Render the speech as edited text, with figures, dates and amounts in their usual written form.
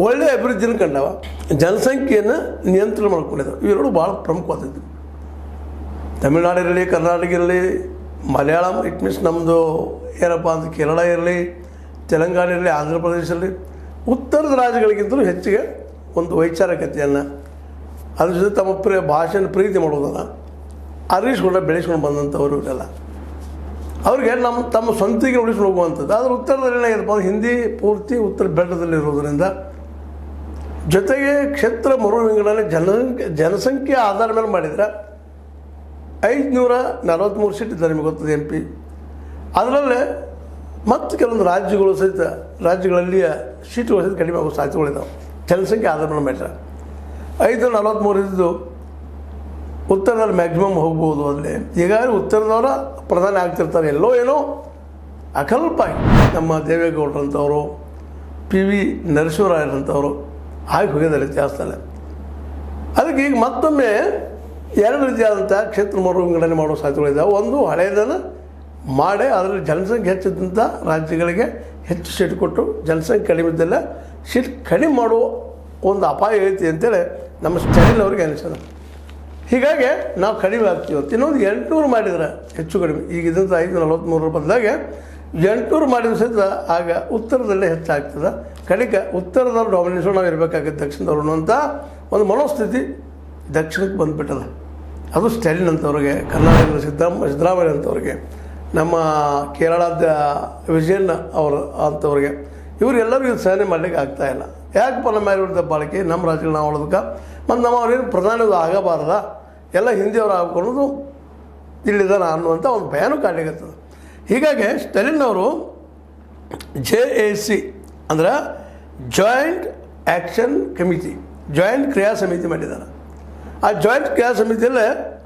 ಒಳ್ಳೆಯ ಅಭಿವೃದ್ಧಿನ ಕಂಡವ, ಜನಸಂಖ್ಯೆಯನ್ನು ನಿಯಂತ್ರಣ ಮಾಡ್ಕೊಂಡಿದ್ದಾವೆ. ಇವೆರಡು ಭಾಳ ಪ್ರಮುಖವಾದದ್ದು. ತಮಿಳ್ನಾಡು ಇರಲಿ, ಕರ್ನಾಟಕ ಇರಲಿ, ಮಲಯಾಳಂ, ಇಟ್ ಮೀನ್ಸ್ ನಮ್ಮದು ಏನಪ್ಪ ಅಂತ ಕೇರಳ ಇರಲಿ, ತೆಲಂಗಾಣ ಇರಲಿ, ಆಂಧ್ರ ಪ್ರದೇಶ ಇರಲಿ, ಉತ್ತರದ ರಾಜ್ಯಗಳಿಗಿಂತಲೂ ಹೆಚ್ಚಿಗೆ ಒಂದು ವೈಚಾರಿಕತೆಯನ್ನು, ಅದ್ರ ಜೊತೆ ತಮ್ಮ ಭಾಷೆನ ಪ್ರೀತಿ ಮಾಡೋದನ್ನು ಅರಿಸ್ಕೊಂಡು ಬೆಳೆಸ್ಕೊಂಡು ಬಂದಂಥವ್ರು ಇರಲ್ಲ. ಅವ್ರಿಗೆ ತಮ್ಮ ಸ್ವಂತಿಗೆ ಉಳಿಸ್ಕೊಂಡು ಹೋಗುವಂಥದ್ದು. ಆದರೆ ಉತ್ತರದಲ್ಲಿ ಏನಾಗಿದೆಪ್ಪ ಅಂದ್ರೆ ಹಿಂದಿ ಪೂರ್ತಿ ಉತ್ತರ ಬೆಟ್ಟದಲ್ಲಿರೋದರಿಂದ, ಜೊತೆಗೆ ಕ್ಷೇತ್ರ ಮರು ವಿಂಗಡಣೆ ಜನಸಂಖ್ಯೆ ಆಧಾರ ಮೇಲೆ ಮಾಡಿದರೆ 543 ಸೀಟ್ ಇದ್ದಾರೆ, ನಿಮಗೆ ಗೊತ್ತದೆ MP. ಅದರಲ್ಲೇ ಮತ್ತು ಕೆಲವೊಂದು ರಾಜ್ಯಗಳಲ್ಲಿಯ ಸೀಟುಗಳು ಸಹಿತ ಕಡಿಮೆ ಆಗೋ ಸಾಧ್ಯತೆಗಳಿದ್ದಾವೆ. ಜನಸಂಖ್ಯೆ ಆಧಾರ ಮೇಲೆ ಮಾಡಿದ್ರೆ 543 ಇದ್ದು ಉತ್ತರದಲ್ಲಿ ಮ್ಯಾಕ್ಸಿಮಮ್ ಹೋಗ್ಬೋದು. ಅಲ್ಲಿ ಈಗಾಗಲೇ ಉತ್ತರದವರ ಪ್ರಧಾನಿ ಆಗ್ತಿರ್ತಾರೆ, ಎಲ್ಲೋ ಏನೋ ಅಕಲ್ಪಾಗಿ ನಮ್ಮ ದೇವೇಗೌಡರಂಥವರು, PV ನರಸಿಂಹರಾಯರಂಥವರು ಆಗಿ ಹೋಗಿದ್ದಾರೆ ಇತಿಹಾಸದಲ್ಲೇ. ಅದಕ್ಕೆ ಈಗ ಮತ್ತೊಮ್ಮೆ 2 ರೀತಿಯಾದಂಥ ಕ್ಷೇತ್ರ ಮರು ವಿಂಗಡಣೆ ಮಾಡೋ ಸಾಧ್ಯತೆಗಳಿದ್ದಾವೆ. ಒಂದು ಹಳೆಯದನ್ನು ಮಾಡಿ ಅದರಲ್ಲಿ ಜನಸಂಖ್ಯೆ ಹೆಚ್ಚಿದಂಥ ರಾಜ್ಯಗಳಿಗೆ ಹೆಚ್ಚು ಸೀಟ್ ಕೊಟ್ಟು, ಜನಸಂಖ್ಯೆ ಕಡಿಮೆ ಇದ್ದಲ್ಲ ಸೀಟ್ ಕಡಿಮೆ ಮಾಡುವ ಒಂದು ಅಪಾಯ ಐತಿ ಅಂತೇಳಿ ನಮ್ಮ ಸ್ಟಾಲಿನ್ ಅವ್ರಿಗೆ ಅನಿಸೋದು. ಹೀಗಾಗಿ ನಾವು ಕಡಿಮೆ ಆಗ್ತೀವಿ ಅಂತ. ಇನ್ನೊಂದು 800 ಮಾಡಿದ್ರೆ ಹೆಚ್ಚು ಕಡಿಮೆ, ಈಗ ಇದ್ದಂಥ 543 ಬದಲಾಗೆ 800 ಮಾಡಿದ್ರೆ ಸಹಿತ ಆಗ ಉತ್ತರದಲ್ಲೇ ಹೆಚ್ಚಾಗ್ತದೆ. ಕಡೆಗೆ ಉತ್ತರದವ್ರು ಡಾಮಿನೇಷನ್ ನಾವು ಇರಬೇಕಾಗುತ್ತೆ ದಕ್ಷಿಣದವ್ರು ಅನ್ನುವಂಥ ಒಂದು ಮನೋಸ್ಥಿತಿ ದಕ್ಷಿಣಕ್ಕೆ ಬಂದುಬಿಟ್ಟದ. ಅದು ಸ್ಟಾಲಿನ್ ಅಂತವ್ರಿಗೆ, ಕರ್ನಾಟಕದ ಸಿದ್ದರಾಮಯ್ಯ ಅಂತವ್ರಿಗೆ, ನಮ್ಮ ಕೇರಳದ ವಿಜಯನ್ ಅವರು ಅಂಥವ್ರಿಗೆ, ಇವರೆಲ್ಲರಿಗೂ ಇದು ಸಹನೆ ಮಾಡಲಿಕ್ಕೆ ಆಗ್ತಾಯಿಲ್ಲ. ಯಾಕಪ್ಪ ನಮ್ಮ ವಿರುದ್ಧ ಬಾಳಿಕೆ ನಮ್ಮ ರಾಜ್ಯಗಳು ನಾವು ಆಳೋದಕ್ಕೆ ಮತ್ತು ನಮ್ಮ ಅವ್ರೇನು ಪ್ರಧಾನಿ ಆಗಬಾರ್ದ, ಎಲ್ಲ ಹಿಂದಿಯವರು ಆಗ್ಕೊಳ್ಳೋದು ಇಲ್ಲಿದ್ದಾನ ಅನ್ನುವಂಥ ಒಂದು ಭಯನೂ ಕಾಣಲಿಕ್ಕತ್ತದ. ಹೀಗಾಗಿ ಸ್ಟಾಲಿನ್ ಅವರು JAC ಅಂದ್ರೆ ಜಾಯಿಂಟ್ ಆ್ಯಕ್ಷನ್ ಕಮಿಟಿ, ಜಾಯಿಂಟ್ ಕ್ರಿಯಾ ಸಮಿತಿ ಮಾಡಿದ್ದಾರೆ. ಆ ಜಾಯಿಂಟ್ ಕ್ರಿಯಾ ಸಮಿತಿಯಲ್ಲೇ